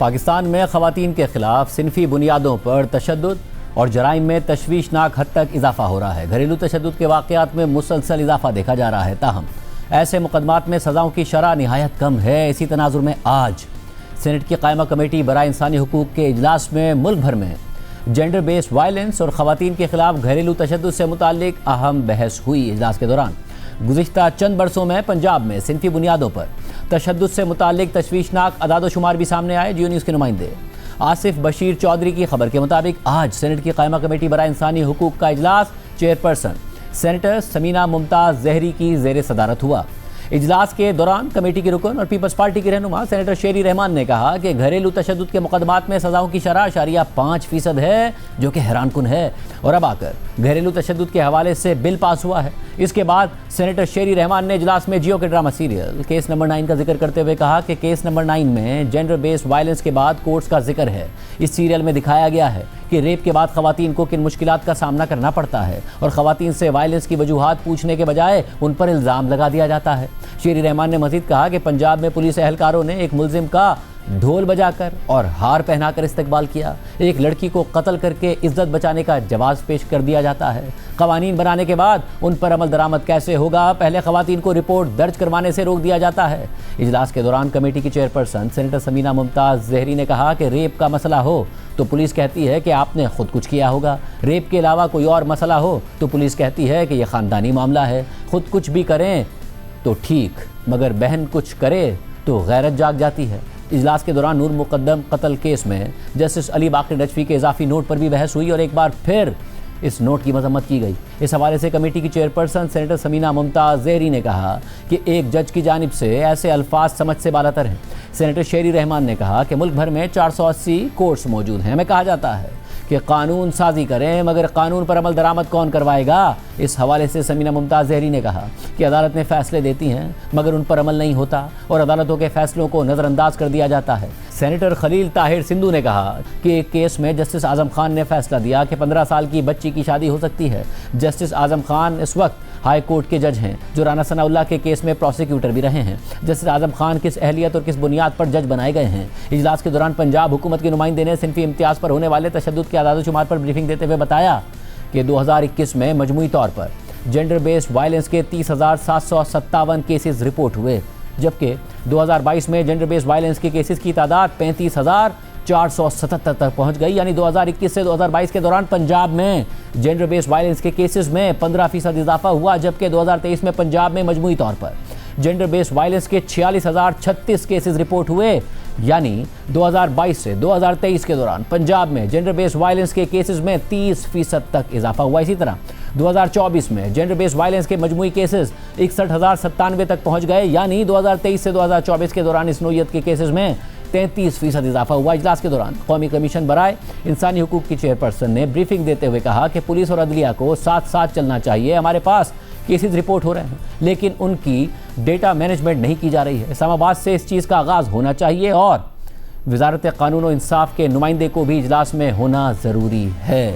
पाकिस्तान में ख़वातीन के खिलाफ सिनफी बुनियादों पर तशद्दुद और जराइम में तशवीशनाक हद तक इजाफा हो रहा है। घरेलू तशद्दुद के वाक़यात में मुसलसल इजाफा देखा जा रहा है। ताहम ऐसे मुकदमात में सज़ाओं की शरह निहायत कम है। इसी तनाजुर में आज सेनेट की कायमा कमेटी बराए इंसानी हुकूक के इजलास में मुल्क भर में जेंडर बेस्ड वायलेंस और ख़वातीन के खिलाफ घरेलू तशद्दुद से मुताल्लिक अहम बहस हुई। इजलास के दौरान गुज़िश्ता चंद बरसों में पंजाब में सिनफी बुनियादों पर तशद्दुद से मुताल्लिक तशवीशनाक अदाद-ओ-शुमार भी सामने आए। जियो न्यूज़ के नुमाइंदे आसिफ बशीर चौधरी की खबर के मुताबिक आज सेनेट की कायमा कमेटी बराए इंसानी हुकूक का इजलास चेयरपर्सन सेनेटर समीना मुमताज़ ज़हरी की ज़ेर सदारत हुआ। इजलास के दौरान कमेटी की रुकन और पीपल्स पार्टी की रहनुमा सेनेटर शेरी रहमान ने कहा कि घरेलू तशद्दुद के मुकदमात में सज़ाओं की शरह 5% है, जो कि हैरानकुन है। और अब आकर घरेलू तशद्दुद के हवाले से बिल पास हुआ है। इसके बाद सेनेटर शेरी रहमान ने इजलास में जियो के ड्रामा सीरियल केस नंबर 9 का जिक्र करते हुए कहा कि केस नंबर 9 में जेंडर बेस्ड वायलेंस के बाद कोर्ट्स का जिक्र है। इस सीरियल में दिखाया गया है कि रेप के बाद ख़वातीन को किन मुश्किलात का सामना करना पड़ता है और ख़वातीन से वायलेंस की वजूहात पूछने के बजाय उन पर इल्ज़ाम लगा दिया जाता है। शेरी रहमान ने मज़ीद कहा कि पंजाब में पुलिस एहलकारों ने एक मुलजिम का ढोल बजाकर और हार पहनाकर इस्तकबाल किया। एक लड़की को कत्ल करके इज्जत बचाने का जवाब पेश कर दिया जाता है। कवानीन बनाने के बाद उन पर अमल दरामद कैसे होगा? पहले ख़वातीन को रिपोर्ट दर्ज करवाने से रोक दिया जाता है। इजलास के दौरान कमेटी की चेयरपर्सन सेनेटर समीना मुमताज़ ज़हरी ने कहा कि रेप का मसला हो तो पुलिस कहती है कि आपने खुद कुछ किया होगा। रेप के अलावा कोई और मसला हो तो पुलिस कहती है कि यह ख़ानदानी मामला है। खुद कुछ भी करें तो ठीक, मगर बहन कुछ करे तो गैरत जाग जाती है। इजलास के दौरान नूर मुकद्दम कत्ल केस में जस्टिस अली बाकर नजफी के इजाफी नोट पर भी बहस हुई और एक बार फिर इस नोट की मजम्मत की गई। इस हवाले से कमेटी की चेयरपर्सन सेनेटर समीना मुमताज़ ज़हरी ने कहा कि एक जज की जानिब से ऐसे अल्फाज समझ से बालातर हैं। सेनेटर शेरी रहमान ने कहा कि मुल्क भर में 480 कोर्ट्स मौजूद हैं। हमें कहा जाता है कि कानून साजी करें, मगर कानून पर अमल दरामद कौन करवाएगा? इस हवाले से समीना मुमताज़ ज़हरी ने कहा कि अदालत में फ़ैसले देती हैं मगर उन पर अमल नहीं होता और अदालतों के फ़ैसलों को नज़रअंदाज कर दिया जाता है। सेनेटर खलील ताहिर सिंधु ने कहा कि एक केस में जस्टिस आज़म खान ने फैसला दिया कि 15 साल की बच्ची की शादी हो सकती है। जस्टिस आज़म खान इस वक्त हाई कोर्ट के जज हैं, जो राना सनाउल्लाह के केस में प्रोसिक्यूटर भी रहे हैं। जस्टिस आज़म खान किस अहलियत और किस बुनियाद पर जज बनाए गए हैं? इजलास के दौरान पंजाब हुकूमत के नुमाइंदे ने सिनफी इम्तियाज़ पर होने वाले तशद्दुद के आदाद-ओ-शुमार पर ब्रीफिंग देते हुए बताया कि 2021 में मजमूई तौर पर जेंडर बेस्ड वायलेंस के 30,757 केसेस रिपोर्ट हुए, जबकि 2022 में जेंडर बेस्ड वायलेंस के केसेस की तादाद 35,477 तक पहुंच गई। यानी 2021 से 2022 के दौरान पंजाब में जेंडर बेस्ड वायलेंस के केसेस में 15% इजाफा हुआ, जबकि 2023 में पंजाब में मजमूई तौर पर जेंडर बेस्ड वायलेंस के 46,036 केसेस रिपोर्ट हुए। यानी 2022 से 2023 के दौरान पंजाब में जेंडर बेस्ड वायलेंस के केसेस में 30% तक इजाफा हुआ। इसी तरह 2024 में जेंडर बेस्ड वायलेंस के मजमूई केसेस 61,097 तक पहुंच गए। यानी 2023 से 2024 के दौरान इस नौइयत के केसेस में 33% इजाफा हुआ। इजलास के दौरान कौमी कमीशन बराए इंसानी हुकूक की चेयरपर्सन ने ब्रीफिंग देते हुए कहा कि पुलिस और अदलिया को साथ साथ चलना चाहिए। हमारे पास केसेस रिपोर्ट हो रहे हैं लेकिन उनकी डेटा मैनेजमेंट नहीं की जा रही है। इस्लामाबाद से इस चीज़ का आगाज़ होना चाहिए और वज़ारत कानून और इंसाफ के नुमाइंदे को भी इजलास में होना ज़रूरी है।